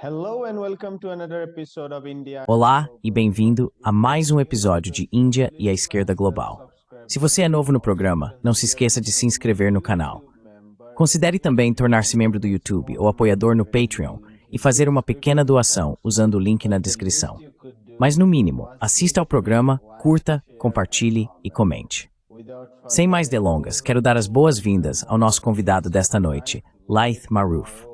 Hello and welcome to another episode of India. Olá e bem-vindo a mais um episódio de Índia e a Esquerda Global. Se você é novo no programa, não se esqueça de se inscrever no canal. Considere também tornar-se membro do YouTube ou apoiador no Patreon e fazer uma pequena doação usando o link na descrição. Mas no mínimo, assista ao programa, curta, compartilhe e comente. Sem mais delongas, quero dar as boas-vindas ao nosso convidado desta noite, Laith Marouf.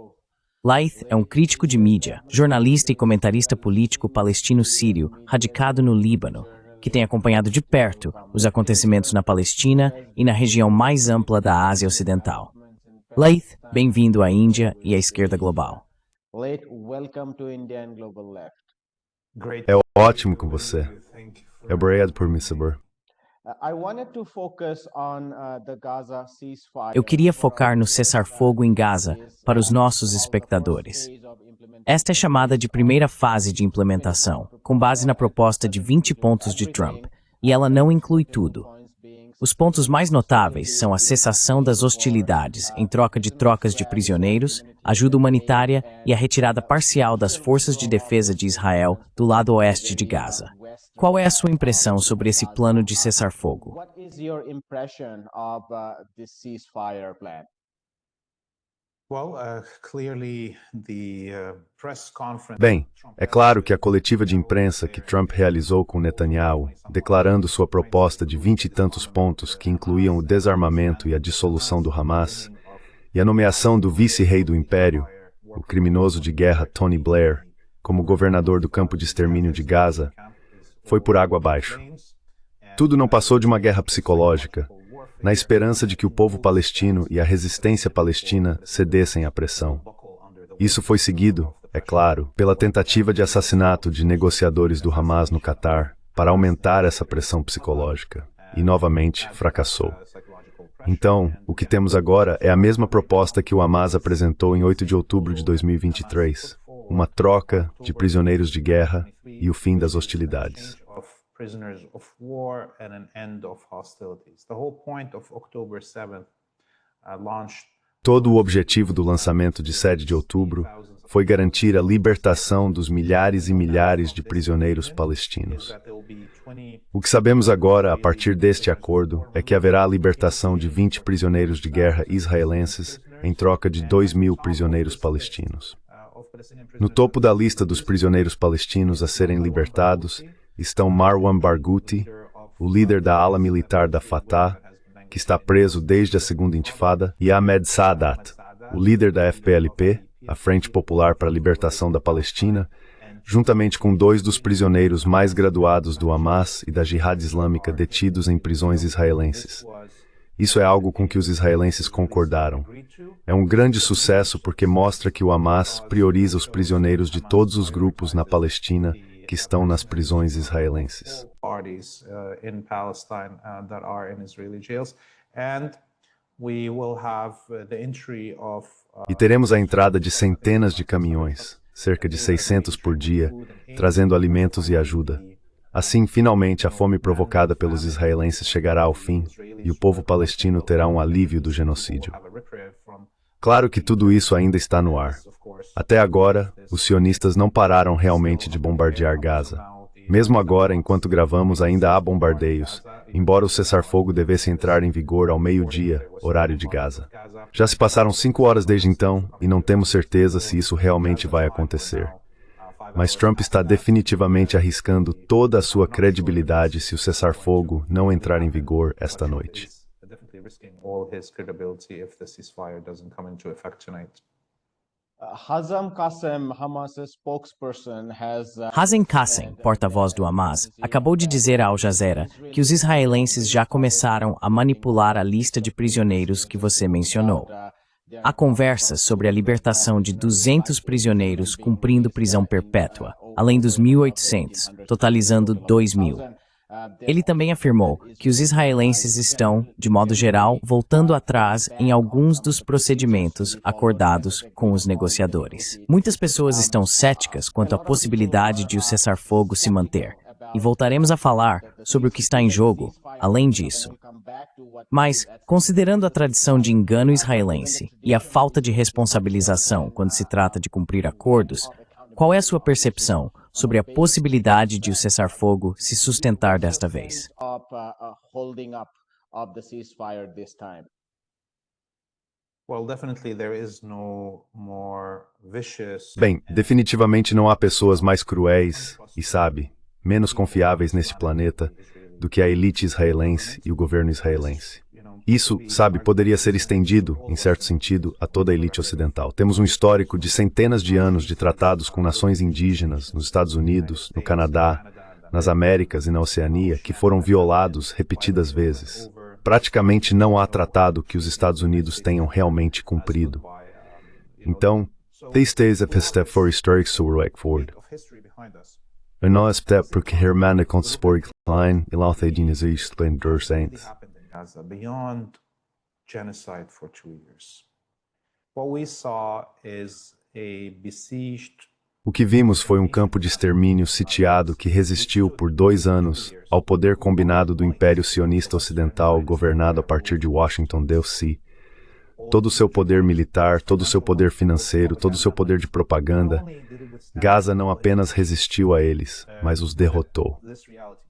Laith é um crítico de mídia, jornalista e comentarista político palestino-sírio radicado no Líbano, que tem acompanhado de perto os acontecimentos na Palestina e na região mais ampla da Ásia Ocidental. Laith, bem-vindo à Índia e à Esquerda Global. Laith, welcome to India and Global Left. É ótimo com você. Obrigado por me saber. I wanted to focus on the Gaza ceasefire. Eu queria focar no cessar-fogo em Gaza para os nossos espectadores. Esta é chamada de primeira fase de implementação, com base na proposta de 20 pontos de Trump, e ela não inclui tudo. Os pontos mais notáveis são a cessação das hostilidades em troca de trocas de prisioneiros, ajuda humanitária e a retirada parcial das forças de defesa de Israel do lado oeste de Gaza. Qual é a sua impressão sobre esse plano de cessar-fogo? What is your impression of this ceasefire plan? Bem, é claro que a coletiva de imprensa que Trump realizou com Netanyahu, declarando sua proposta de 20 e tantos pontos que incluíam o desarmamento e a dissolução do Hamas, e a nomeação do vice-rei do Império, o criminoso de guerra Tony Blair, como governador do campo de extermínio de Gaza, foi por água abaixo. Tudo não passou de uma guerra psicológica, na esperança de que o povo palestino e a resistência palestina cedessem à pressão. Isso foi seguido, é claro, pela tentativa de assassinato de negociadores do Hamas no Catar para aumentar essa pressão psicológica, e novamente fracassou. Então, o que temos agora é a mesma proposta que o Hamas apresentou em 8 de outubro de 2023, uma troca de prisioneiros de guerra e o fim das hostilidades. Todo o objetivo do lançamento de 7 de outubro foi garantir a libertação dos milhares e milhares de prisioneiros palestinos. O que sabemos agora, a partir deste acordo, é que haverá a libertação de 20 prisioneiros de guerra israelenses em troca de 2.000 prisioneiros palestinos. No topo da lista dos prisioneiros palestinos a serem libertados estão Marwan Barghouti, o líder da ala militar da Fatah, que está preso desde a Segunda Intifada, e Ahmed Saadat, o líder da FPLP, a Frente Popular para a Libertação da Palestina, juntamente com 2 dos prisioneiros mais graduados do Hamas e da Jihad Islâmica detidos em prisões israelenses. Isso é algo com que os israelenses concordaram. É um grande sucesso porque mostra que o Hamas prioriza os prisioneiros de todos os grupos na Palestina que estão nas prisões israelenses. E teremos a entrada de centenas de caminhões, cerca de 600 por dia, trazendo alimentos e ajuda. Assim, finalmente, a fome provocada pelos israelenses chegará ao fim e o povo palestino terá um alívio do genocídio. Claro que tudo isso ainda está no ar. Até agora, os sionistas não pararam realmente de bombardear Gaza. Mesmo agora, enquanto gravamos, ainda há bombardeios, embora o cessar-fogo devesse entrar em vigor ao meio-dia, horário de Gaza. Já se passaram 5 horas desde então e não temos certeza se isso realmente vai acontecer. Mas Trump está definitivamente arriscando toda a sua credibilidade se o cessar-fogo não entrar em vigor esta noite. Hazem Qassem, Hamas's spokesperson, Hazem Qassem, porta-voz do Hamas, acabou de dizer à Al Jazeera que os israelenses já começaram a manipular a lista de prisioneiros que você mencionou. Há conversas sobre a libertação de 200 prisioneiros cumprindo prisão perpétua, além dos 1.800, totalizando 2.000. Ele também afirmou que os israelenses estão, de modo geral, voltando atrás em alguns dos procedimentos acordados com os negociadores. Muitas pessoas estão céticas quanto à possibilidade de o cessar-fogo se manter, e voltaremos a falar sobre o que está em jogo, além disso. Mas, considerando a tradição de engano israelense e a falta de responsabilização quando se trata de cumprir acordos, Qual é a sua percepção sobre a possibilidade de o cessar-fogo se sustentar desta vez? Holding up of the ceasefire this time. Bem, definitivamente não há pessoas mais cruéis e, sabe, menos confiáveis neste planeta do que a elite israelense e o governo israelense. Isso, sabe, poderia ser estendido, em certo sentido, a toda a elite ocidental. Temos um histórico de centenas de anos de tratados com nações indígenas nos Estados Unidos, no Canadá, nas Américas e na Oceania, que foram violados repetidas vezes. Praticamente não há tratado que os Estados Unidos tenham realmente cumprido. Então, this is a step for historic forward. En nou step porque hermana consporic line e lautedinizis splendorcent. Beyond genocide for 2 years. What we saw is a besieged. O que vimos foi um campo de extermínio sitiado que resistiu por 2 anos ao poder combinado do Império Sionista Ocidental governado a partir de Washington, D.C. Todo o seu poder militar, todo o seu poder financeiro, todo o seu poder de propaganda. Gaza não apenas resistiu a eles, mas os derrotou.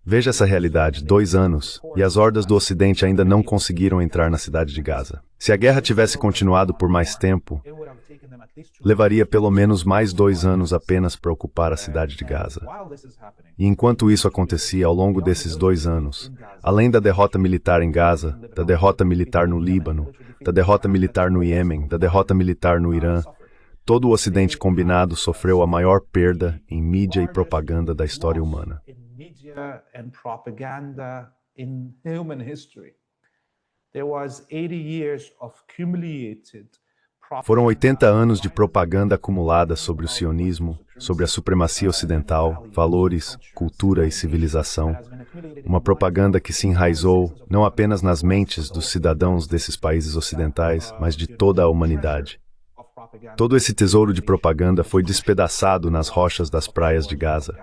Veja essa realidade, 2 anos, e as hordas do Ocidente ainda não conseguiram entrar na cidade de Gaza. Se a guerra tivesse continuado por mais tempo, levaria pelo menos mais 2 anos apenas para ocupar a cidade de Gaza. E enquanto isso acontecia ao longo desses 2 anos, além da derrota militar em Gaza, da derrota militar no Líbano, da derrota militar no Iêmen, da derrota militar no Irã, todo o Ocidente combinado sofreu a maior perda em mídia e propaganda da história humana. Foram 80 anos de propaganda acumulada sobre o sionismo, sobre a supremacia ocidental, valores, cultura e civilização. Uma propaganda que se enraizou não apenas nas mentes dos cidadãos desses países ocidentais, mas de toda a humanidade. Todo esse tesouro de propaganda foi despedaçado nas rochas das praias de Gaza.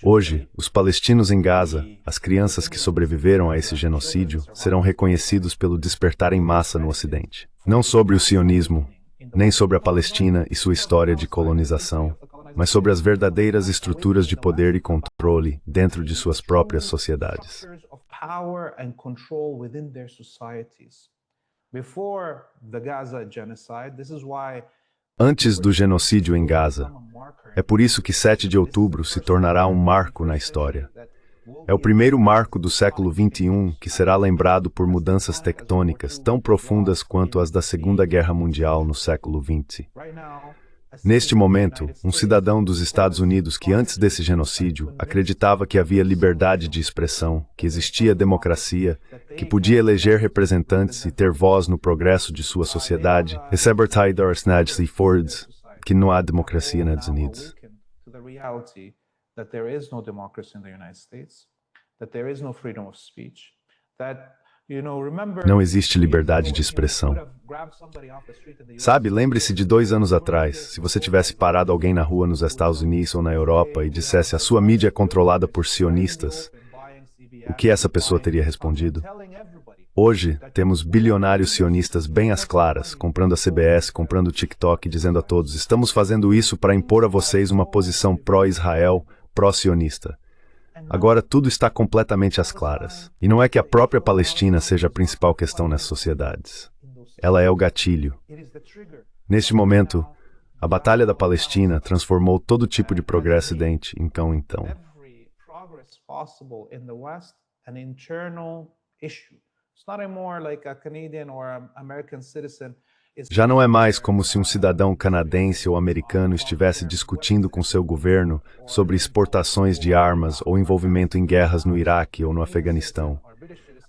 Hoje, os palestinos em Gaza, as crianças que sobreviveram a esse genocídio, serão reconhecidos pelo despertar em massa no Ocidente. Não sobre o sionismo, nem sobre a Palestina e sua história de colonização, mas sobre as verdadeiras estruturas de poder e controle dentro de suas próprias sociedades. Antes do genocídio em Gaza, é por isso que 7 de outubro se tornará um marco na história. É o primeiro marco do século XXI que será lembrado por mudanças tectônicas tão profundas quanto as da Segunda Guerra Mundial no século XX. Neste momento, um cidadão dos Estados Unidos que antes desse genocídio acreditava que havia liberdade de expressão, que existia democracia, que podia eleger representantes e ter voz no progresso de sua sociedade, recebe que não há democracia nos Estados Unidos. Não existe liberdade de expressão. Sabe, lembre-se de 2 anos atrás, se você tivesse parado alguém na rua nos Estados Unidos ou na Europa e dissesse a sua mídia é controlada por sionistas, o que essa pessoa teria respondido? Hoje, temos bilionários sionistas bem às claras, comprando a CBS, comprando o TikTok, dizendo a todos, estamos fazendo isso para impor a vocês uma posição pró-Israel, pró-sionista. Agora tudo está completamente às claras. E não é que a própria Palestina seja a principal questão nessas sociedades. Ela é o gatilho. Neste momento, a Batalha da Palestina transformou todo tipo de progresso ocidente em cão-então. Já não é mais como se um cidadão canadense ou americano estivesse discutindo com seu governo sobre exportações de armas ou envolvimento em guerras no Iraque ou no Afeganistão.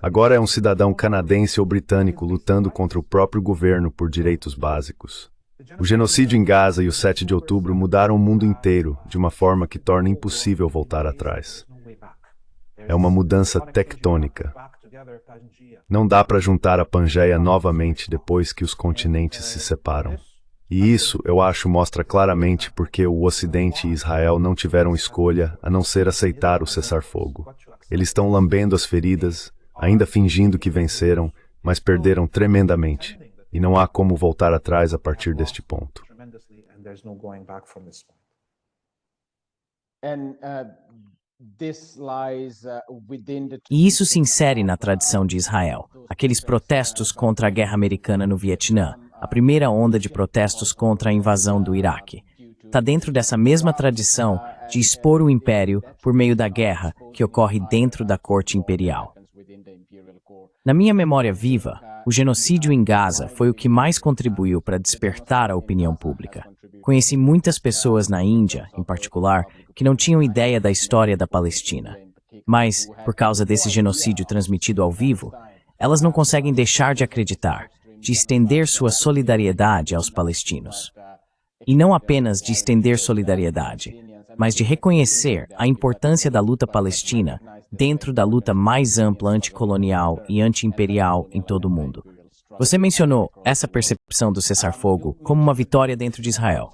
Agora é um cidadão canadense ou britânico lutando contra o próprio governo por direitos básicos. O genocídio em Gaza e o 7 de outubro mudaram o mundo inteiro de uma forma que torna impossível voltar atrás. É uma mudança tectônica. Não dá para juntar a Pangeia novamente depois que os continentes se separam. E isso, eu acho, mostra claramente porque o Ocidente e Israel não tiveram escolha a não ser aceitar o cessar-fogo. Eles estão lambendo as feridas, ainda fingindo que venceram, mas perderam tremendamente. E não há como voltar atrás a partir deste ponto. E isso se insere na tradição de Israel, aqueles protestos contra a guerra americana no Vietnã, a primeira onda de protestos contra a invasão do Iraque. Está dentro dessa mesma tradição de expor o império por meio da guerra que ocorre dentro da corte imperial. Na minha memória viva, o genocídio em Gaza foi o que mais contribuiu para despertar a opinião pública. Conheci muitas pessoas na Índia, em particular, que não tinham ideia da história da Palestina. Mas, por causa desse genocídio transmitido ao vivo, elas não conseguem deixar de acreditar, de estender sua solidariedade aos palestinos. E não apenas de estender solidariedade, mas de reconhecer a importância da luta palestina dentro da luta mais ampla anticolonial e anti-imperial em todo o mundo. Você mencionou essa percepção do cessar-fogo como uma vitória dentro de Israel.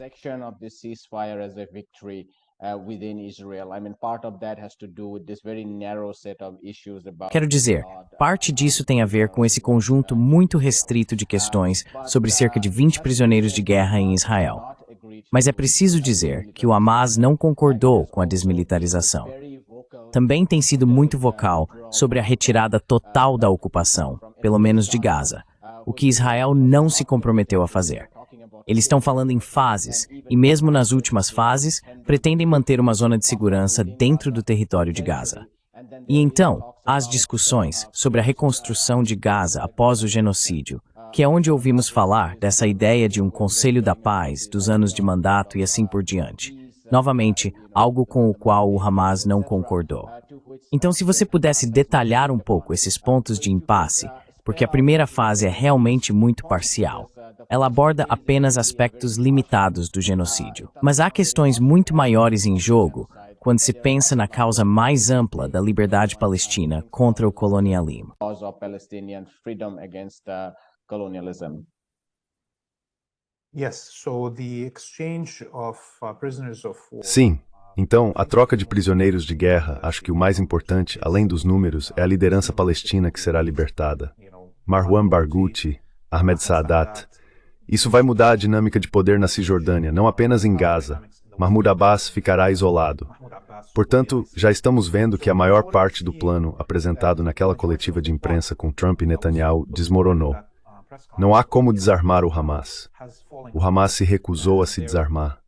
Quero dizer, parte disso tem a ver com esse conjunto muito restrito de questões sobre cerca de 20 prisioneiros de guerra em Israel. Mas é preciso dizer que o Hamas não concordou com a desmilitarização. Também tem sido muito vocal sobre a retirada total da ocupação, pelo menos de Gaza, o que Israel não se comprometeu a fazer. Eles estão falando em fases, e mesmo nas últimas fases, pretendem manter uma zona de segurança dentro do território de Gaza. E então, há as discussões sobre a reconstrução de Gaza após o genocídio, que é onde ouvimos falar dessa ideia de um Conselho da Paz, dos anos de mandato e assim por diante. Novamente, algo com o qual o Hamas não concordou. Então, se você pudesse detalhar um pouco esses pontos de impasse, porque a primeira fase é realmente muito parcial. Ela aborda apenas aspectos limitados do genocídio. Mas há questões muito maiores em jogo quando se pensa na causa mais ampla da liberdade palestina contra o colonialismo. Sim. Então, a troca de prisioneiros de guerra, acho que o mais importante, além dos números, é a liderança palestina que será libertada. Marwan Barghouti, Ahmed Saadat. Isso vai mudar a dinâmica de poder na Cisjordânia, não apenas em Gaza. Mahmoud Abbas ficará isolado. Portanto, já estamos vendo que a maior parte do plano apresentado naquela coletiva de imprensa com Trump e Netanyahu desmoronou. Não há como desarmar o Hamas. O Hamas se recusou a se desarmar.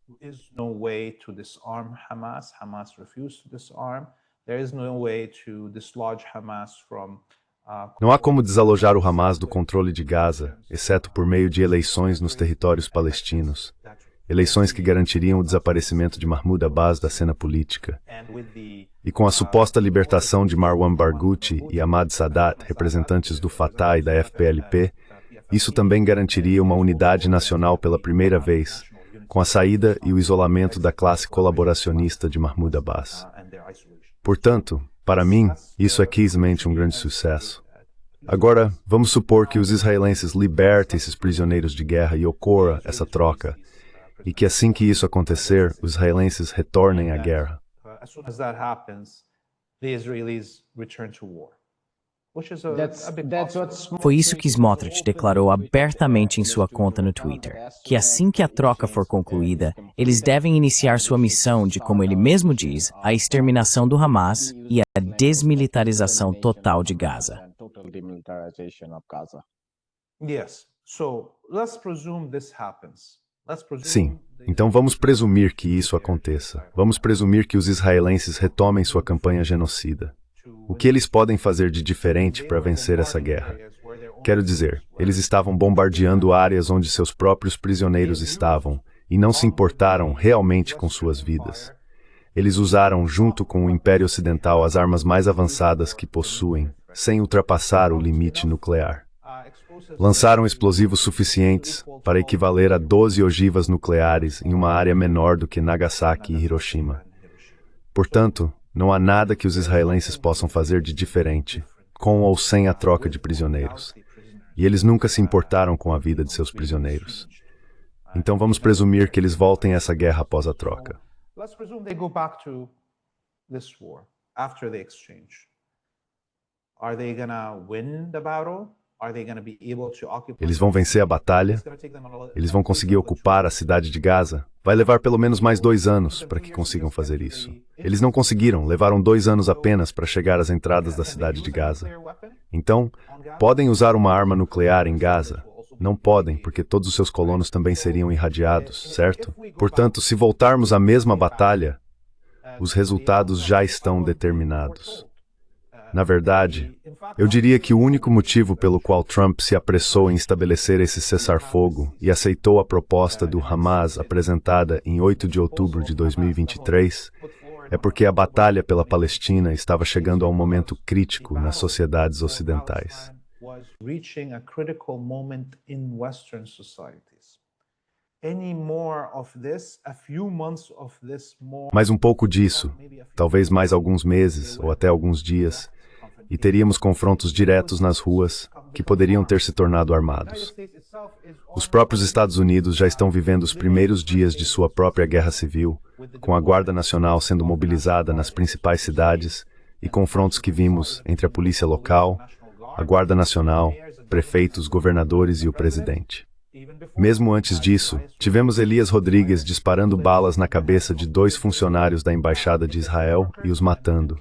Não há como desalojar o Hamas do controle de Gaza, exceto por meio de eleições nos territórios palestinos. Eleições que garantiriam o desaparecimento de Mahmoud Abbas da cena política. E com a suposta libertação de Marwan Barghouti e Ahmad Saadat, representantes do Fatah e da FPLP, isso também garantiria uma unidade nacional pela primeira vez, com a saída e o isolamento da classe colaboracionista de Mahmoud Abbas. Portanto, para mim, isso é quismente um grande sucesso. Agora, vamos supor que os israelenses libertem esses prisioneiros de guerra e ocorra essa troca, e que assim que isso acontecer, os israelenses retornem à guerra. Foi isso que Smotrich declarou abertamente em sua conta no Twitter, que assim que a troca for concluída, eles devem iniciar sua missão de, como ele mesmo diz, a exterminação do Hamas e a desmilitarização total de Gaza. Sim, então vamos presumir que isso aconteça. Vamos presumir que os israelenses retomem sua campanha genocida. O que eles podem fazer de diferente para vencer essa guerra? Quero dizer, eles estavam bombardeando áreas onde seus próprios prisioneiros estavam e não se importaram realmente com suas vidas. Eles usaram, junto com o Império Ocidental, as armas mais avançadas que possuem, sem ultrapassar o limite nuclear. Lançaram explosivos suficientes para equivaler a 12 ogivas nucleares em uma área menor do que Nagasaki e Hiroshima. Portanto, não há nada que os israelenses possam fazer de diferente, com ou sem a troca de prisioneiros. E eles nunca se importaram com a vida de seus prisioneiros. Então vamos presumir que eles voltem a essa guerra após a troca. Eles vão vencer a batalha? Eles vão conseguir ocupar a cidade de Gaza? Vai levar pelo menos mais 2 anos para que consigam fazer isso. Eles não conseguiram, levaram 2 anos apenas para chegar às entradas da cidade de Gaza. Então, podem usar uma arma nuclear em Gaza? Não podem, porque todos os seus colonos também seriam irradiados, certo? Portanto, se voltarmos à mesma batalha, os resultados já estão determinados. Na verdade, eu diria que o único motivo pelo qual Trump se apressou em estabelecer esse cessar-fogo e aceitou a proposta do Hamas apresentada em 8 de outubro de 2023 é porque a batalha pela Palestina estava chegando a um momento crítico nas sociedades ocidentais. Mais um pouco disso, talvez mais alguns meses ou até alguns dias, e teríamos confrontos diretos nas ruas que poderiam ter se tornado armados. Os próprios Estados Unidos já estão vivendo os primeiros dias de sua própria guerra civil, com a Guarda Nacional sendo mobilizada nas principais cidades e confrontos que vimos entre a polícia local, a Guarda Nacional, prefeitos, governadores e o presidente. Mesmo antes disso, tivemos Elias Rodrigues disparando balas na cabeça de 2 funcionários da Embaixada de Israel e os matando.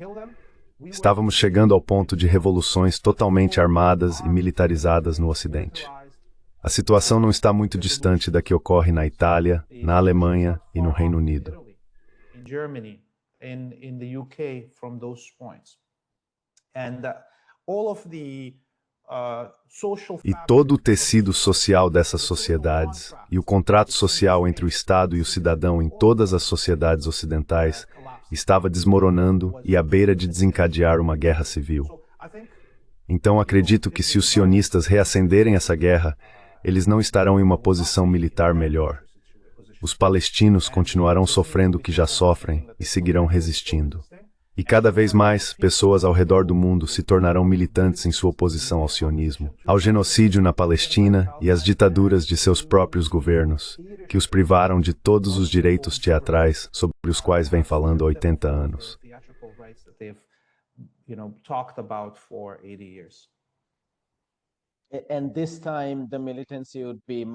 Estávamos chegando ao ponto de revoluções totalmente armadas e militarizadas no Ocidente. A situação não está muito distante da que ocorre na Itália, na Alemanha e no Reino Unido. E todo o tecido social dessas sociedades e o contrato social entre o Estado e o cidadão em todas as sociedades ocidentais estava desmoronando e à beira de desencadear uma guerra civil. Então acredito que se os sionistas reacenderem essa guerra, eles não estarão em uma posição militar melhor. Os palestinos continuarão sofrendo o que já sofrem e seguirão resistindo. E cada vez mais, pessoas ao redor do mundo se tornarão militantes em sua oposição ao sionismo, ao genocídio na Palestina e às ditaduras de seus próprios governos, que os privaram de todos os direitos teatrais sobre os quais vem falando há 80 anos.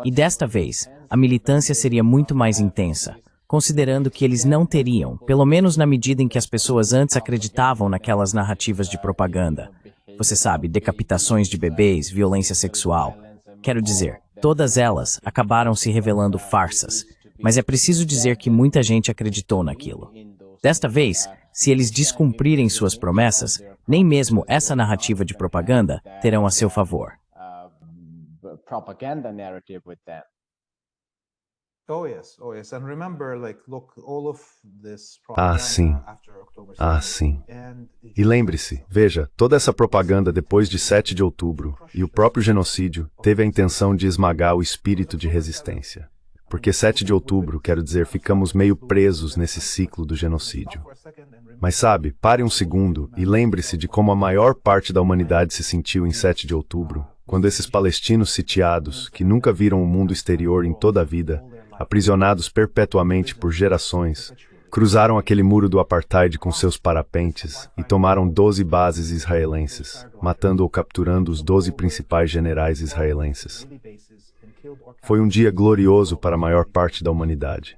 E desta vez, a militância seria muito mais intensa, considerando que eles não teriam, pelo menos na medida em que as pessoas antes acreditavam naquelas narrativas de propaganda. Você sabe, decapitações de bebês, violência sexual. Quero dizer, todas elas acabaram se revelando farsas, mas é preciso dizer que muita gente acreditou naquilo. Desta vez, se eles descumprirem suas promessas, nem mesmo essa narrativa de propaganda terão a seu favor. Ah, sim. E lembre-se, veja, toda essa propaganda depois de 7 de outubro e o próprio genocídio teve a intenção de esmagar o espírito de resistência. Porque 7 de outubro, quero dizer, ficamos meio presos nesse ciclo do genocídio. Mas sabe, pare um segundo e lembre-se de como a maior parte da humanidade se sentiu em 7 de outubro, quando esses palestinos sitiados, que nunca viram o mundo exterior em toda a vida, aprisionados perpetuamente por gerações, cruzaram aquele muro do apartheid com seus parapentes e tomaram 12 bases israelenses, matando ou capturando os 12 principais generais israelenses. Foi um dia glorioso para a maior parte da humanidade.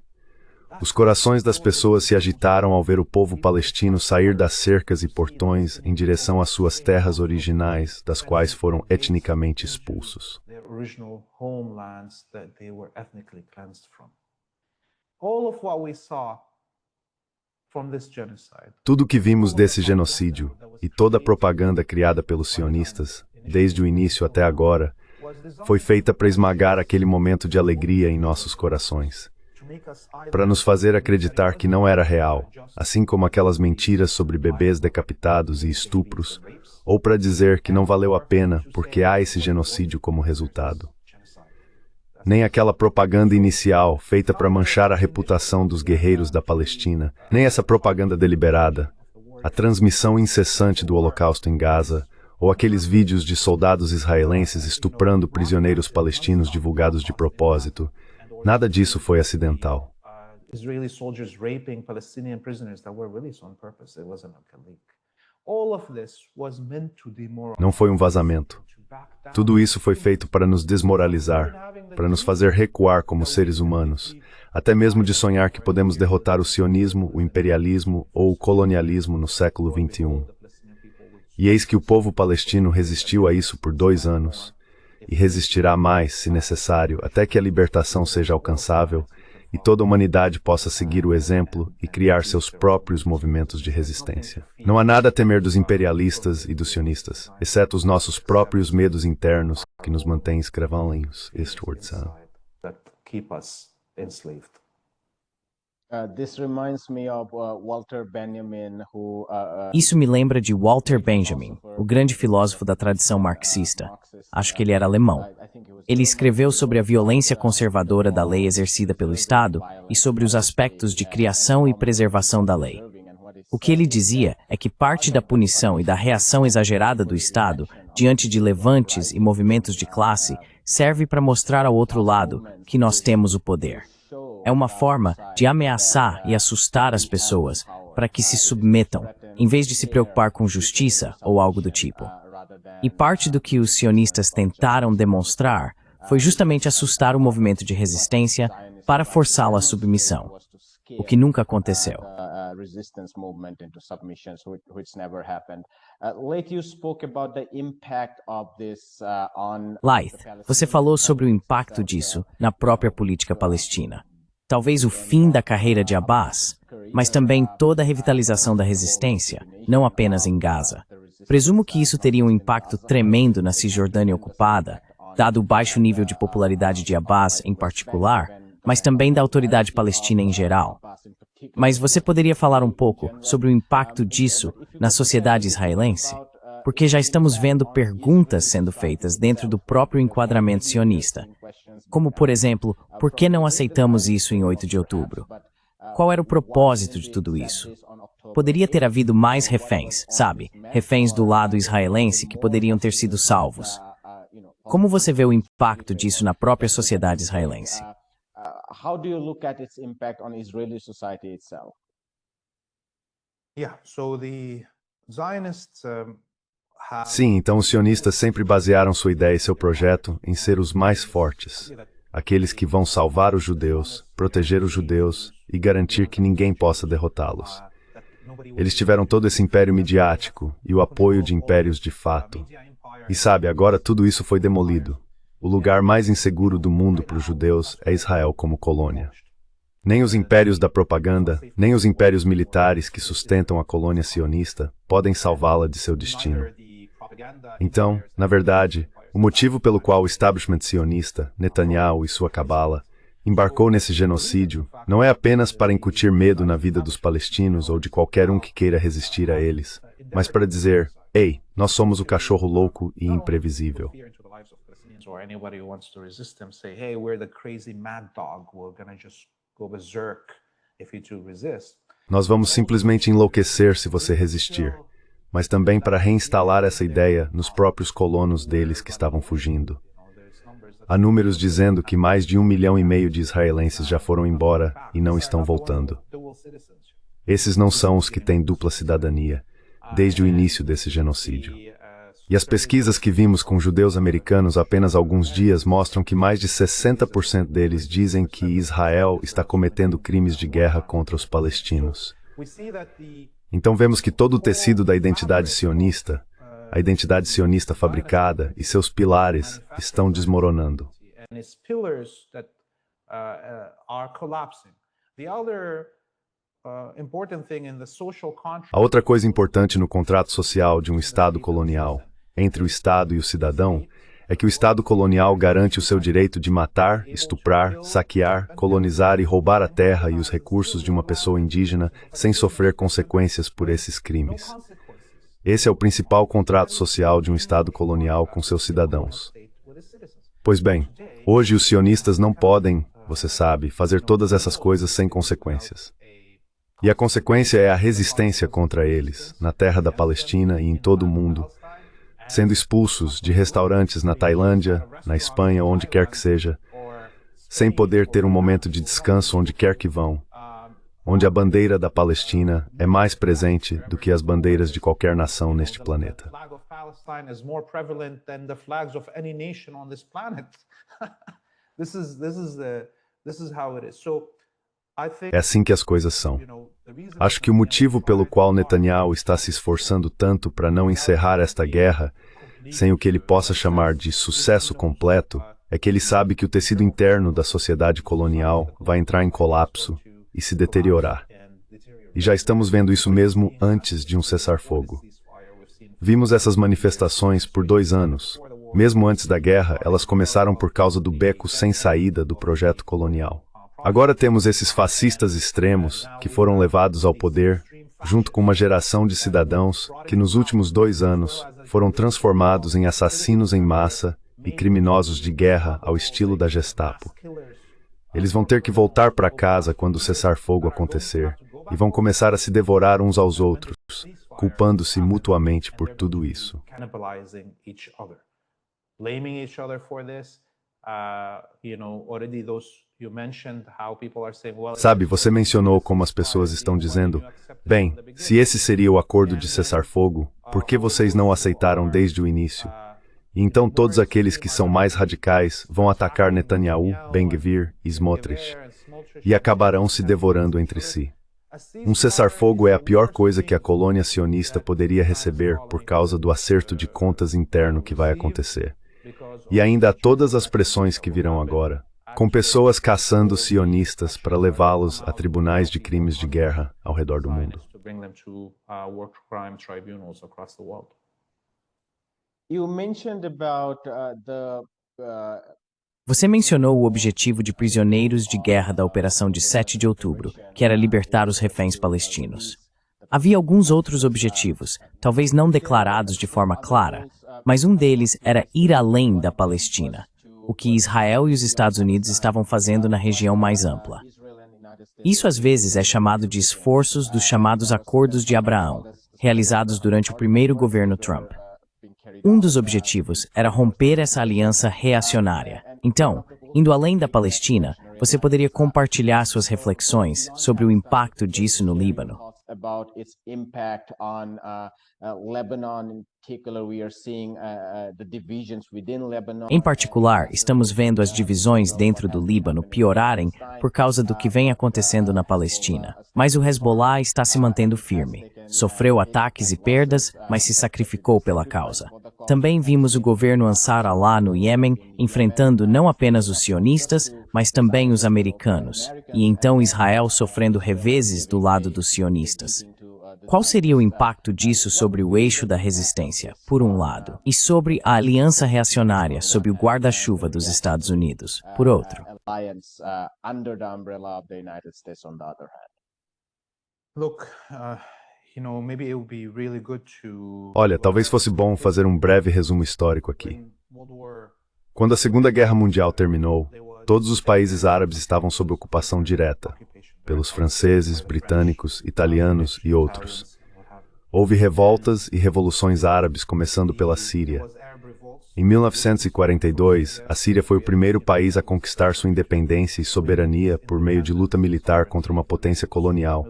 Os corações das pessoas se agitaram ao ver o povo palestino sair das cercas e portões em direção às suas terras originais, das quais foram etnicamente expulsos. Tudo o que vimos desse genocídio e toda a propaganda criada pelos sionistas, desde o início até agora, foi feita para esmagar aquele momento de alegria em nossos corações, para nos fazer acreditar que não era real, assim como aquelas mentiras sobre bebês decapitados e estupros, ou para dizer que não valeu a pena porque há esse genocídio como resultado. Nem aquela propaganda inicial feita para manchar a reputação dos guerreiros da Palestina, nem essa propaganda deliberada, a transmissão incessante do Holocausto em Gaza, ou aqueles vídeos de soldados israelenses estuprando prisioneiros palestinos divulgados de propósito. Nada disso foi acidental. Não foi um vazamento. Tudo isso foi feito para nos desmoralizar, para nos fazer recuar como seres humanos, até mesmo de sonhar que podemos derrotar o sionismo, o imperialismo ou o colonialismo no século XXI. E eis que o povo palestino resistiu a isso por 2 anos, e resistirá mais, se necessário, até que a libertação seja alcançável e toda a humanidade possa seguir o exemplo e criar seus próprios movimentos de resistência. Não há nada a temer dos imperialistas e dos sionistas, exceto os nossos próprios medos internos que nos mantêm escravanhos eastwards. Isso me lembra de Walter Benjamin, o grande filósofo da tradição marxista. Acho que ele era alemão. Ele escreveu sobre a violência conservadora da lei exercida pelo Estado e sobre os aspectos de criação e preservação da lei. O que ele dizia é que parte da punição e da reação exagerada do Estado diante de levantes e movimentos de classe serve para mostrar ao outro lado que nós temos o poder. É uma forma de ameaçar e assustar as pessoas para que se submetam, em vez de se preocupar com justiça ou algo do tipo. E parte do que os sionistas tentaram demonstrar foi justamente assustar o movimento de resistência para forçá-lo à submissão, o que nunca aconteceu. Laith, você falou sobre o impacto disso na própria política palestina. Talvez o fim da carreira de Abbas, mas também toda a revitalização da resistência, não apenas em Gaza. Presumo que isso teria um impacto tremendo na Cisjordânia ocupada, dado o baixo nível de popularidade de Abbas em particular, mas também da autoridade palestina em geral. Mas você poderia falar um pouco sobre o impacto disso na sociedade israelense? Porque já estamos vendo perguntas sendo feitas dentro do próprio enquadramento sionista. Como, por exemplo, por que não aceitamos isso em 8 de outubro? Qual era o propósito de tudo isso? Poderia ter havido mais reféns, sabe? Reféns do lado israelense que poderiam ter sido salvos. Como você vê o impacto disso na própria sociedade israelense? How do you look at its impact on Israeli society itself? Sim, então os sionistas sempre basearam sua ideia e seu projeto em ser os mais fortes, aqueles que vão salvar os judeus, proteger os judeus e garantir que ninguém possa derrotá-los. Eles tiveram todo esse império midiático e o apoio de impérios de fato. E sabe, agora tudo isso foi demolido. O lugar mais inseguro do mundo para os judeus é Israel como colônia. Nem os impérios da propaganda, nem os impérios militares que sustentam a colônia sionista podem salvá-la de seu destino. Então, na verdade, o motivo pelo qual o establishment sionista, Netanyahu e sua cabala, embarcou nesse genocídio não é apenas para incutir medo na vida dos palestinos ou de qualquer um que queira resistir a eles, mas para dizer, ei, nós somos o cachorro louco e imprevisível. Nós vamos simplesmente enlouquecer se você resistir, mas também para reinstalar essa ideia nos próprios colonos deles que estavam fugindo. Há números dizendo que mais de 1,5 milhão de israelenses já foram embora e não estão voltando. Esses não são os que têm dupla cidadania, desde o início desse genocídio. E as pesquisas que vimos com judeus americanos há apenas alguns dias mostram que mais de 60% deles dizem que Israel está cometendo crimes de guerra contra os palestinos. Então vemos que todo o tecido da identidade sionista, a identidade sionista fabricada e seus pilares estão desmoronando. A outra coisa importante no contrato social de um Estado colonial, entre o Estado e o cidadão, é que o Estado colonial garante o seu direito de matar, estuprar, saquear, colonizar e roubar a terra e os recursos de uma pessoa indígena sem sofrer consequências por esses crimes. Esse é o principal contrato social de um Estado colonial com seus cidadãos. Pois bem, hoje os sionistas não podem, você sabe, fazer todas essas coisas sem consequências. E a consequência é a resistência contra eles, na terra da Palestina e em todo o mundo, sendo expulsos de restaurantes na Tailândia, na Espanha, onde quer que seja, sem poder ter um momento de descanso onde quer que vão, onde a bandeira da Palestina é mais presente do que as bandeiras de qualquer nação neste planeta. É assim que as coisas são. Acho que o motivo pelo qual Netanyahu está se esforçando tanto para não encerrar esta guerra, sem o que ele possa chamar de sucesso completo, é que ele sabe que o tecido interno da sociedade colonial vai entrar em colapso e se deteriorar. E já estamos vendo isso mesmo antes de um cessar-fogo. Vimos essas manifestações por 2 anos. Mesmo antes da guerra, elas começaram por causa do beco sem saída do projeto colonial. Agora temos esses fascistas extremos que foram levados ao poder, junto com uma geração de cidadãos que nos últimos 2 anos foram transformados em assassinos em massa e criminosos de guerra ao estilo da Gestapo. Eles vão ter que voltar para casa quando o cessar-fogo acontecer e vão começar a se devorar uns aos outros, culpando-se mutuamente por tudo isso. Sabe, você mencionou como as pessoas estão dizendo, bem, se esse seria o acordo de cessar-fogo, por que vocês não aceitaram desde o início? E então todos aqueles que são mais radicais vão atacar Netanyahu, Ben-Gvir e Smotrich, e acabarão se devorando entre si. Um cessar-fogo é a pior coisa que a colônia sionista poderia receber por causa do acerto de contas interno que vai acontecer. E ainda há todas as pressões que virão agora, com pessoas caçando sionistas para levá-los a tribunais de crimes de guerra ao redor do mundo. Você mencionou o objetivo de prisioneiros de guerra da Operação de 7 de outubro, que era libertar os reféns palestinos. Havia alguns outros objetivos, talvez não declarados de forma clara, mas um deles era ir além da Palestina, o que Israel e os Estados Unidos estavam fazendo na região mais ampla. Isso às vezes é chamado de esforços dos chamados Acordos de Abraão, realizados durante o primeiro governo Trump. Um dos objetivos era romper essa aliança reacionária. Então, indo além da Palestina, você poderia compartilhar suas reflexões sobre o impacto disso no Líbano. Em particular, estamos vendo as divisões dentro do Líbano piorarem por causa do que vem acontecendo na Palestina. Mas o Hezbollah está se mantendo firme. Sofreu ataques e perdas, mas se sacrificou pela causa. Também vimos o governo Ansar Allah no Iêmen enfrentando não apenas os sionistas, mas também os americanos, e então Israel sofrendo reveses do lado dos sionistas. Qual seria o impacto disso sobre o eixo da resistência, por um lado, e sobre a aliança reacionária sob o guarda-chuva dos Estados Unidos, por outro? Olha, talvez fosse bom fazer um breve resumo histórico aqui. Quando a Segunda Guerra Mundial terminou, todos os países árabes estavam sob ocupação direta, pelos franceses, britânicos, italianos e outros. Houve revoltas e revoluções árabes começando pela Síria. Em 1942, a Síria foi o primeiro país a conquistar sua independência e soberania por meio de luta militar contra uma potência colonial,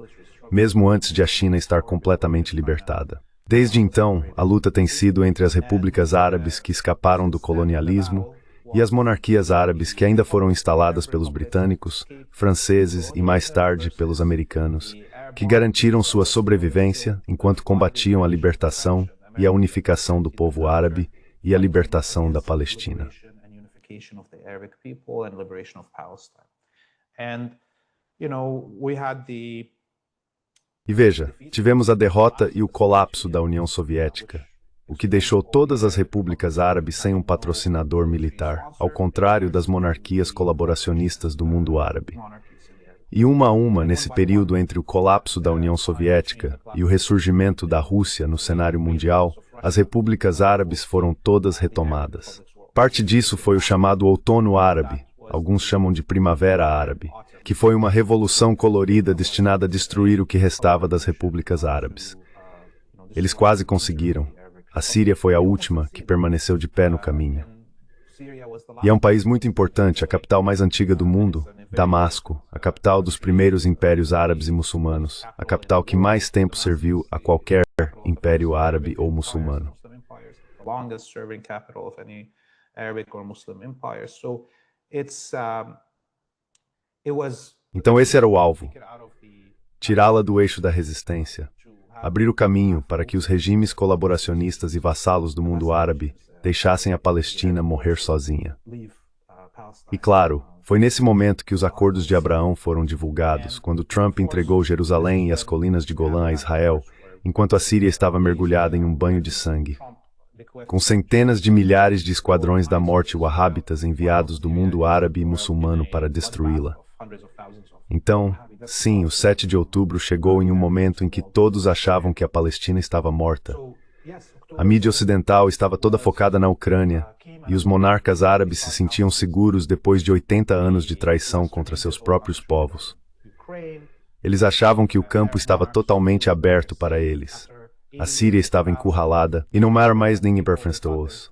mesmo antes de a China estar completamente libertada. Desde então, a luta tem sido entre as repúblicas árabes que escaparam do colonialismo e as monarquias árabes que ainda foram instaladas pelos britânicos, franceses e mais tarde pelos americanos, que garantiram sua sobrevivência enquanto combatiam a libertação e a unificação do povo árabe e a libertação da Palestina. E veja, tivemos a derrota e o colapso da União Soviética, o que deixou todas as repúblicas árabes sem um patrocinador militar, ao contrário das monarquias colaboracionistas do mundo árabe. E uma a uma, nesse período entre o colapso da União Soviética e o ressurgimento da Rússia no cenário mundial, as repúblicas árabes foram todas retomadas. Parte disso foi o chamado Outono Árabe, alguns chamam de Primavera Árabe, que foi uma revolução colorida destinada a destruir o que restava das repúblicas árabes. Eles quase conseguiram. A Síria foi a última que permaneceu de pé no caminho. E é um país muito importante, a capital mais antiga do mundo, Damasco, a capital dos primeiros impérios árabes e muçulmanos, a capital que mais tempo serviu a qualquer império árabe ou muçulmano. Então esse era o alvo: tirá-la do eixo da resistência, abrir o caminho para que os regimes colaboracionistas e vassalos do mundo árabe deixassem a Palestina morrer sozinha. E claro, foi nesse momento que os acordos de Abraão foram divulgados, quando Trump entregou Jerusalém e as colinas de Golã a Israel, enquanto a Síria estava mergulhada em um banho de sangue. Com centenas de milhares de esquadrões da morte wahhabitas enviados do mundo árabe e muçulmano para destruí-la. Então, sim, o 7 de outubro chegou em um momento em que todos achavam que a Palestina estava morta. A mídia ocidental estava toda focada na Ucrânia, e os monarcas árabes se sentiam seguros depois de 80 anos de traição contra seus próprios povos. Eles achavam que o campo estava totalmente aberto para eles. A Síria estava encurralada, e não era mais ninguém para enfrentá-los.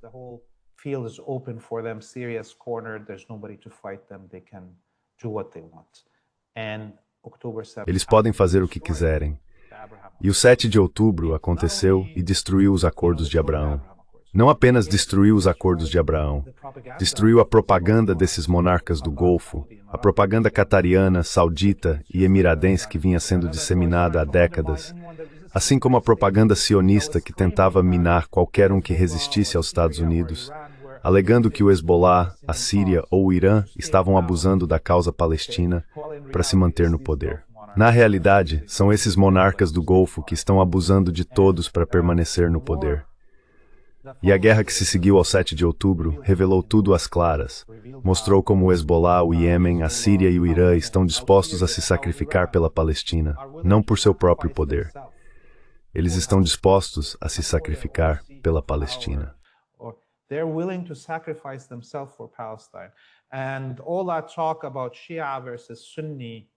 Eles podem fazer o que quiserem. E o 7 de outubro aconteceu e destruiu os acordos de Abraão. Não apenas destruiu os acordos de Abraão, destruiu a propaganda desses monarcas do Golfo, a propaganda qatariana, saudita e emiradense que vinha sendo disseminada há décadas, assim como a propaganda sionista que tentava minar qualquer um que resistisse aos Estados Unidos, alegando que o Hezbollah, a Síria ou o Irã estavam abusando da causa palestina para se manter no poder. Na realidade, são esses monarcas do Golfo que estão abusando de todos para permanecer no poder. E a guerra que se seguiu ao 7 de outubro revelou tudo às claras. Mostrou como o Hezbollah, o Iêmen, a Síria e o Irã estão dispostos a se sacrificar pela Palestina, não por seu próprio poder. Eles estão dispostos a se sacrificar pela Palestina. They're willing to sacrifice themselves for Palestine. And all that talk about Shia versus Sunni.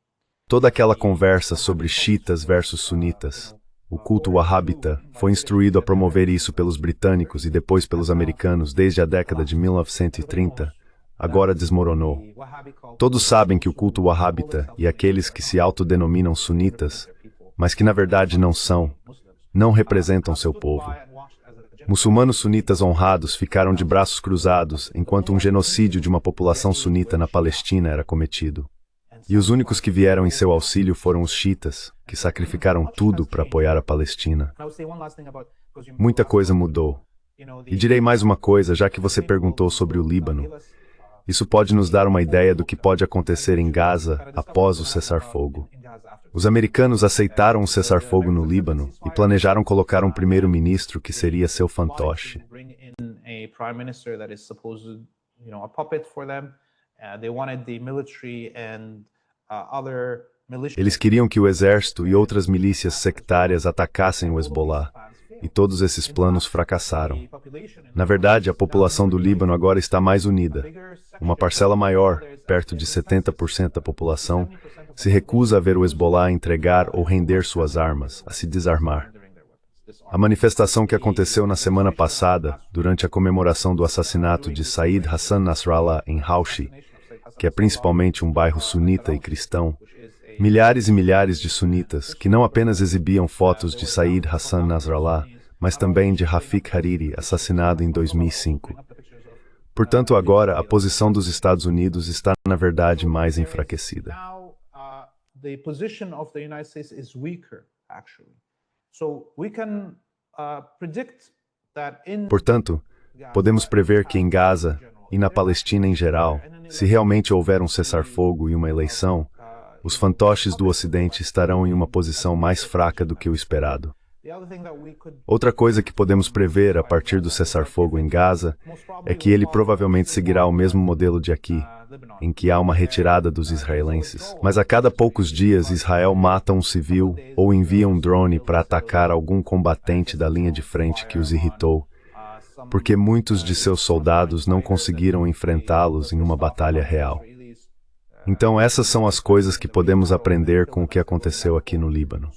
Toda aquela conversa sobre xiitas versus sunitas, o culto wahhabita, foi instruído a promover isso pelos britânicos e depois pelos americanos desde a década de 1930, agora desmoronou. Todos sabem que o culto wahhabita e aqueles que se autodenominam sunitas, mas que na verdade não são, não representam seu povo. Muçulmanos sunitas honrados ficaram de braços cruzados enquanto um genocídio de uma população sunita na Palestina era cometido. E os únicos que vieram em seu auxílio foram os xiitas, que sacrificaram tudo para apoiar a Palestina. Muita coisa mudou. E direi mais uma coisa, já que você perguntou sobre o Líbano. Isso pode nos dar uma ideia do que pode acontecer em Gaza após o cessar-fogo. Os americanos aceitaram o cessar-fogo no Líbano e planejaram colocar um primeiro-ministro que seria seu fantoche. Eles queriam que o exército e outras milícias sectárias atacassem o Hezbollah, e todos esses planos fracassaram. Na verdade, a população do Líbano agora está mais unida. Uma parcela maior, perto de 70% da população, se recusa a ver o Hezbollah entregar ou render suas armas, a se desarmar. A manifestação que aconteceu na semana passada, durante a comemoração do assassinato de Said Hassan Nasrallah em Haushi, que é principalmente um bairro sunita e cristão, milhares e milhares de sunitas que não apenas exibiam fotos de Said Hassan Nasrallah, mas também de Rafik Hariri, assassinado em 2005. Portanto, agora, a posição dos Estados Unidos está, na verdade, mais enfraquecida. The position of the United States is weaker, actually. So we can predict that in. Portanto, podemos prever que em Gaza e na Palestina em geral, se realmente houver um cessar-fogo e uma eleição, os fantoches do Ocidente estarão em uma posição mais fraca do que o esperado. Outra coisa que podemos prever a partir do cessar-fogo em Gaza é que ele provavelmente seguirá o mesmo modelo de aqui, em que há uma retirada dos israelenses. Mas a cada poucos dias, Israel mata um civil ou envia um drone para atacar algum combatente da linha de frente que os irritou, porque muitos de seus soldados não conseguiram enfrentá-los em uma batalha real. Então essas são as coisas que podemos aprender com o que aconteceu aqui no Líbano.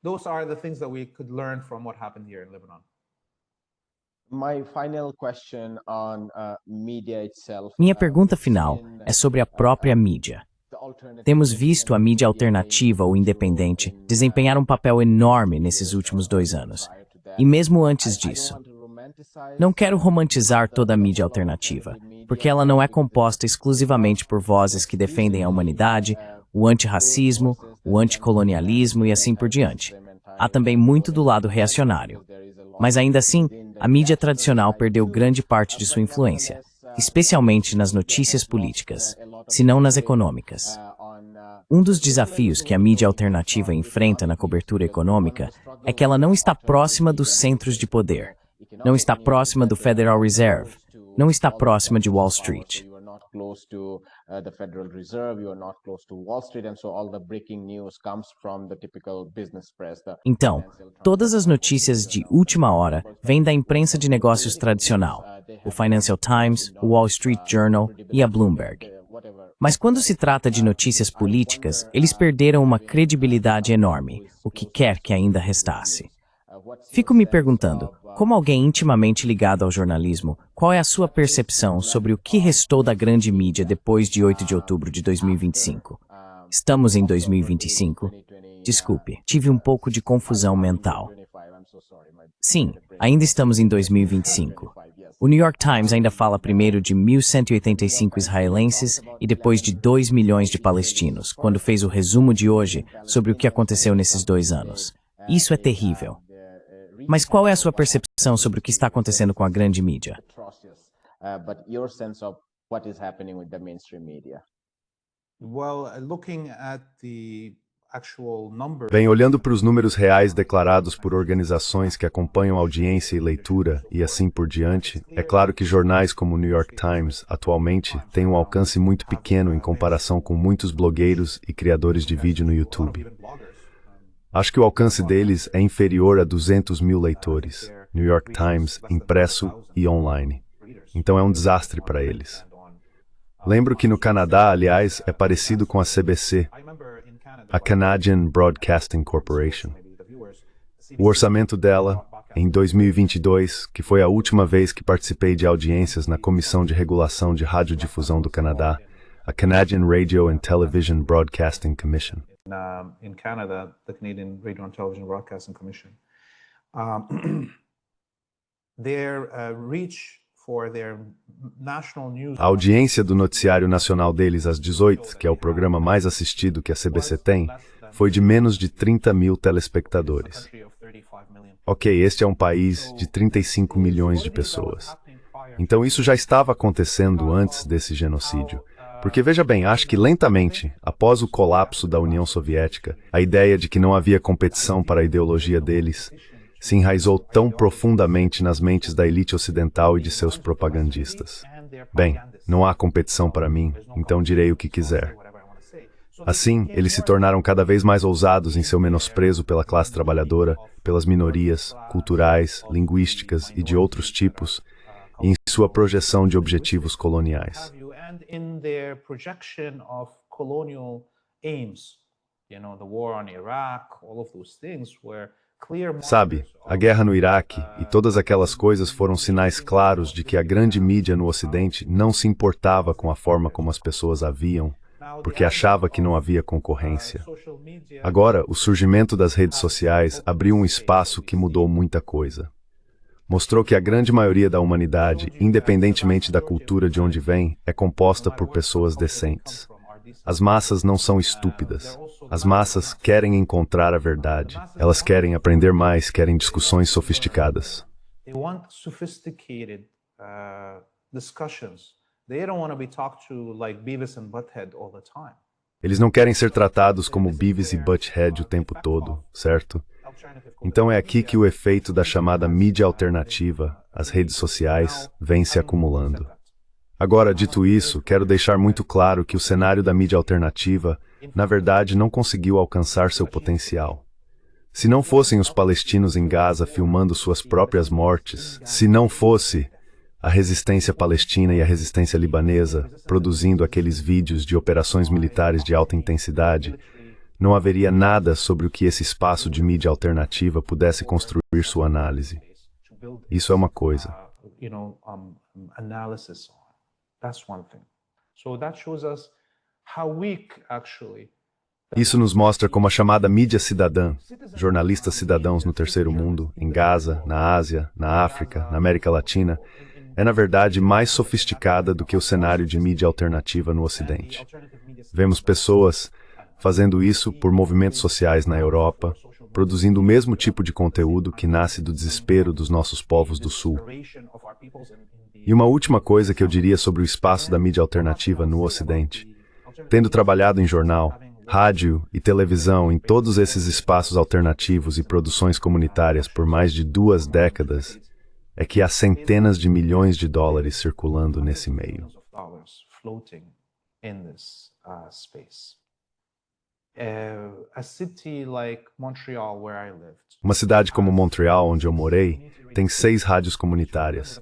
Those are the things that we could learn from what happened here in Lebanon. Minha pergunta final é sobre a própria mídia. Temos visto a mídia alternativa ou independente desempenhar um papel enorme nesses últimos 2 anos. E mesmo antes disso. Não quero romantizar toda a mídia alternativa, porque ela não é composta exclusivamente por vozes que defendem a humanidade, o antirracismo, o anticolonialismo e assim por diante. Há também muito do lado reacionário. Mas ainda assim, a mídia tradicional perdeu grande parte de sua influência, especialmente nas notícias políticas, se não nas econômicas. Um dos desafios que a mídia alternativa enfrenta na cobertura econômica é que ela não está próxima dos centros de poder, não está próxima do Federal Reserve, não está próxima de Wall Street. Então, todas as notícias de última hora vêm da imprensa de negócios tradicional, o Financial Times, o Wall Street Journal e a Bloomberg. Mas quando se trata de notícias políticas, eles perderam uma credibilidade enorme, o que quer que ainda restasse. Fico me perguntando, como alguém intimamente ligado ao jornalismo, qual é a sua percepção sobre o que restou da grande mídia depois de 8 de outubro de 2025? Estamos em 2025? Desculpe, tive um pouco de confusão mental. Sim, ainda estamos em 2025. O New York Times ainda fala primeiro de 1.185 israelenses e depois de 2 milhões de palestinos, quando fez o resumo de hoje sobre o que aconteceu nesses 2 anos. Isso é terrível. Mas qual é a sua percepção sobre o que está acontecendo com a grande mídia? Bem, olhando para os números reais declarados por organizações que acompanham audiência e leitura e assim por diante, é claro que jornais como o New York Times, atualmente, têm um alcance muito pequeno em comparação com muitos blogueiros e criadores de vídeo no YouTube. Acho que o alcance deles é inferior a 200 mil leitores, New York Times, impresso e online. Então é um desastre para eles. Lembro que no Canadá, aliás, é parecido com a CBC, a Canadian Broadcasting Corporation. O orçamento dela, em 2022, que foi a última vez que participei de audiências na Comissão de Regulação de Radiodifusão do Canadá, a Canadian Radio and Television Broadcasting Commission. In Canada, the Canadian Radio and Television Broadcasting Commission. Their reach for their national news. A audiência do noticiário nacional deles às 18, que é o programa mais assistido que a CBC tem, foi de menos de 30 mil telespectadores. Ok, este é um país de 35 milhões de pessoas. Então isso já estava acontecendo antes desse genocídio. Porque, veja bem, acho que lentamente, após o colapso da União Soviética, a ideia de que não havia competição para a ideologia deles se enraizou tão profundamente nas mentes da elite ocidental e de seus propagandistas. Bem, não há competição para mim, então direi o que quiser. Assim, eles se tornaram cada vez mais ousados em seu menosprezo pela classe trabalhadora, pelas minorias, culturais, linguísticas e de outros tipos, e em sua projeção de objetivos coloniais. In their projection of colonial aims, the war on Iraq, all of those things were clear. Sabe, a guerra no Iraque e todas aquelas coisas foram sinais claros de que a grande mídia no Ocidente não se importava com a forma como as pessoas a viam, porque achava que não havia concorrência. Agora, o surgimento das redes sociais abriu um espaço que mudou muita coisa. Mostrou que a grande maioria da humanidade, independentemente da cultura de onde vem, é composta por pessoas decentes. As massas não são estúpidas. As massas querem encontrar a verdade. Elas querem aprender mais, querem discussões sofisticadas. They want sophisticated discussions. They don't want to be talked to like Beavis and Butthead all the time. Eles não querem ser tratados como Beavis e Butthead o tempo todo, certo? Então é aqui que o efeito da chamada mídia alternativa, as redes sociais, vem se acumulando. Agora, dito isso, quero deixar muito claro que o cenário da mídia alternativa, na verdade, não conseguiu alcançar seu potencial. Se não fossem os palestinos em Gaza filmando suas próprias mortes, se não fosse a resistência palestina e a resistência libanesa produzindo aqueles vídeos de operações militares de alta intensidade, não haveria nada sobre o que esse espaço de mídia alternativa pudesse construir sua análise. Isso é uma coisa. Analysis on. That's one thing. So that shows us how weak actually. Isso nos mostra como a chamada mídia cidadã, jornalistas cidadãos no terceiro mundo, em Gaza, na Ásia, na África, na América Latina, é na verdade mais sofisticada do que o cenário de mídia alternativa no Ocidente. Vemos pessoas fazendo isso por movimentos sociais na Europa, produzindo o mesmo tipo de conteúdo que nasce do desespero dos nossos povos do Sul. E uma última coisa que eu diria sobre o espaço da mídia alternativa no Ocidente. Tendo trabalhado em jornal, rádio e televisão em todos esses espaços alternativos e produções comunitárias por mais de 2 décadas, é que há centenas de milhões de dólares circulando nesse meio. Uma cidade como Montreal, onde eu morei, tem 6 rádios comunitárias,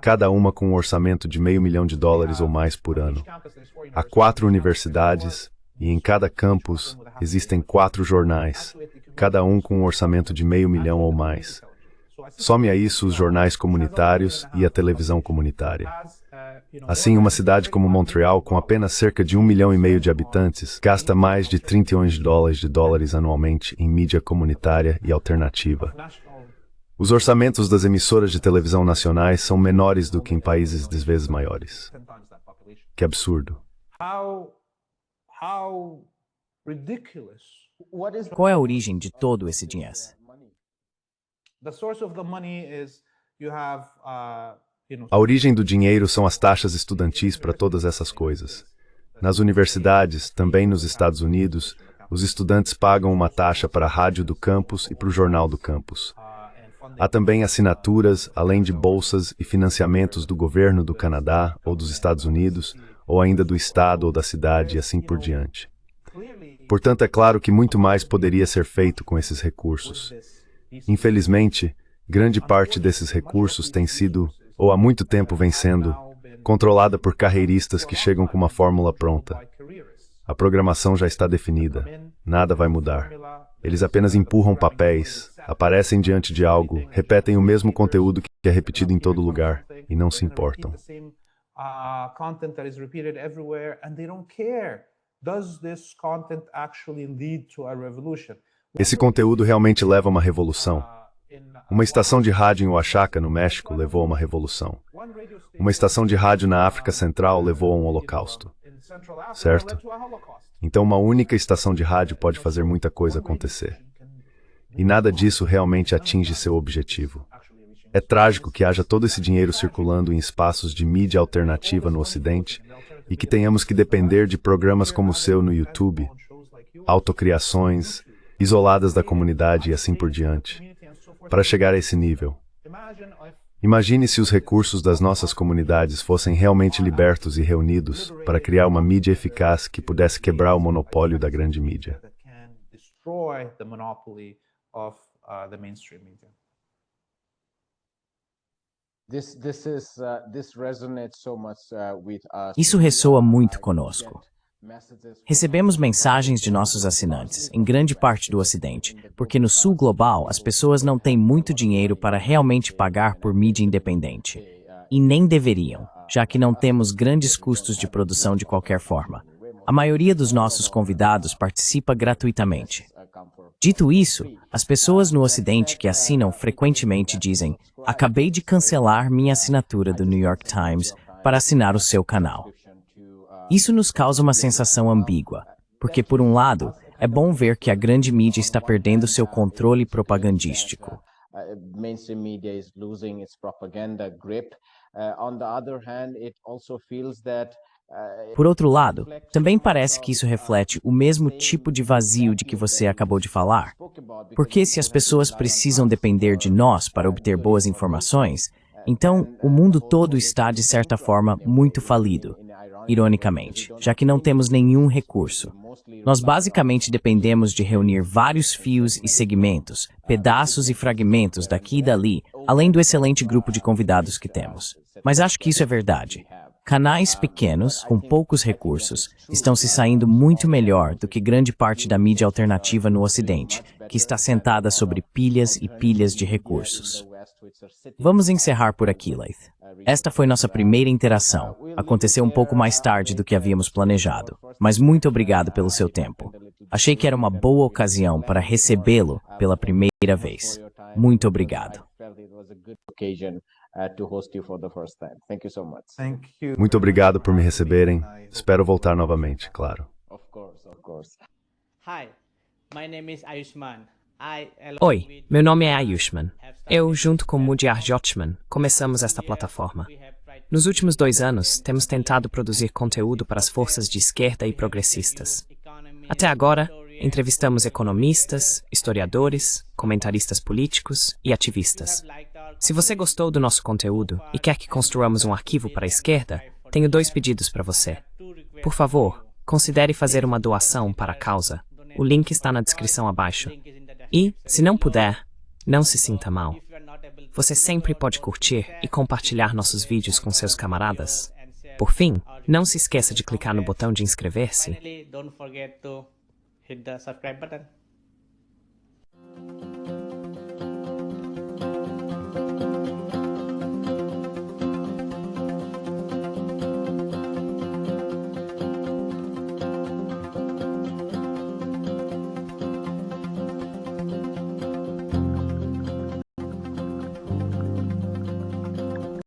cada uma com um orçamento de $500 mil ou mais por ano. Há 4 universidades e em cada campus existem 4 jornais, cada um com um orçamento de $500 mil ou mais. Some a isso os jornais comunitários e a televisão comunitária. Assim, uma cidade como Montreal, com apenas cerca de 1,5 milhão de habitantes, gasta mais de trilhões de dólares anualmente em mídia comunitária e alternativa. Os orçamentos das emissoras de televisão nacionais são menores do que em países 10 vezes maiores. Que absurdo. Qual é a origem de todo esse dinheiro? A origem do dinheiro são as taxas estudantis para todas essas coisas. Nas universidades, também nos Estados Unidos, os estudantes pagam uma taxa para a rádio do campus e para o jornal do campus. Há também assinaturas, além de bolsas e financiamentos do governo do Canadá ou dos Estados Unidos, ou ainda do estado ou da cidade e assim por diante. Portanto, é claro que muito mais poderia ser feito com esses recursos. Infelizmente, grande parte desses recursos tem sido, ou há muito tempo vem sendo, controlada por carreiristas que chegam com uma fórmula pronta. A programação já está definida. Nada vai mudar. Eles apenas empurram papéis, aparecem diante de algo, repetem o mesmo conteúdo que é repetido em todo lugar e não se importam. Esse conteúdo realmente leva a uma revolução. Uma estação de rádio em Oaxaca, no México, levou a uma revolução. Uma estação de rádio na África Central levou a um holocausto. Certo? Então uma única estação de rádio pode fazer muita coisa acontecer. E nada disso realmente atinge seu objetivo. É trágico que haja todo esse dinheiro circulando em espaços de mídia alternativa no Ocidente e que tenhamos que depender de programas como o seu no YouTube, autocriações, isoladas da comunidade e assim por diante, para chegar a esse nível. Imagine se os recursos das nossas comunidades fossem realmente libertos e reunidos para criar uma mídia eficaz que pudesse quebrar o monopólio da grande mídia. Isso ressoa muito conosco. Recebemos mensagens de nossos assinantes, em grande parte do Ocidente, porque no Sul global as pessoas não têm muito dinheiro para realmente pagar por mídia independente. E nem deveriam, já que não temos grandes custos de produção de qualquer forma. A maioria dos nossos convidados participa gratuitamente. Dito isso, as pessoas no Ocidente que assinam frequentemente dizem: "Acabei de cancelar minha assinatura do New York Times para assinar o seu canal." Isso nos causa uma sensação ambígua, porque, por um lado, é bom ver que a grande mídia está perdendo seu controle propagandístico. Por outro lado, também parece que isso reflete o mesmo tipo de vazio de que você acabou de falar. Porque se as pessoas precisam depender de nós para obter boas informações, então o mundo todo está, de certa forma, muito falido. Ironicamente, já que não temos nenhum recurso. Nós basicamente dependemos de reunir vários fios e segmentos, pedaços e fragmentos daqui e dali, além do excelente grupo de convidados que temos. Mas acho que isso é verdade. Canais pequenos, com poucos recursos, estão se saindo muito melhor do que grande parte da mídia alternativa no Ocidente, que está sentada sobre pilhas e pilhas de recursos. Vamos encerrar por aqui, Laith. Esta foi nossa primeira interação. Aconteceu um pouco mais tarde do que havíamos planejado, mas muito obrigado pelo seu tempo. Achei que era uma boa ocasião para recebê-lo pela primeira vez. Muito obrigado. Muito obrigado por me receberem. Espero voltar novamente, claro. Hi, my name is Ayushman. Oi, meu nome é Ayushman. Eu, junto com Mudyar Jyothman, começamos esta plataforma. Nos últimos 2 anos, temos tentado produzir conteúdo para as forças de esquerda e progressistas. Até agora, entrevistamos economistas, historiadores, comentaristas políticos e ativistas. Se você gostou do nosso conteúdo e quer que construamos um arquivo para a esquerda, tenho 2 pedidos para você. Por favor, considere fazer uma doação para a causa. O link está na descrição abaixo. E, se não puder, não se sinta mal. Você sempre pode curtir e compartilhar nossos vídeos com seus camaradas. Por fim, não se esqueça de clicar no botão de inscrever-se. Don't forget to hit the subscribe button.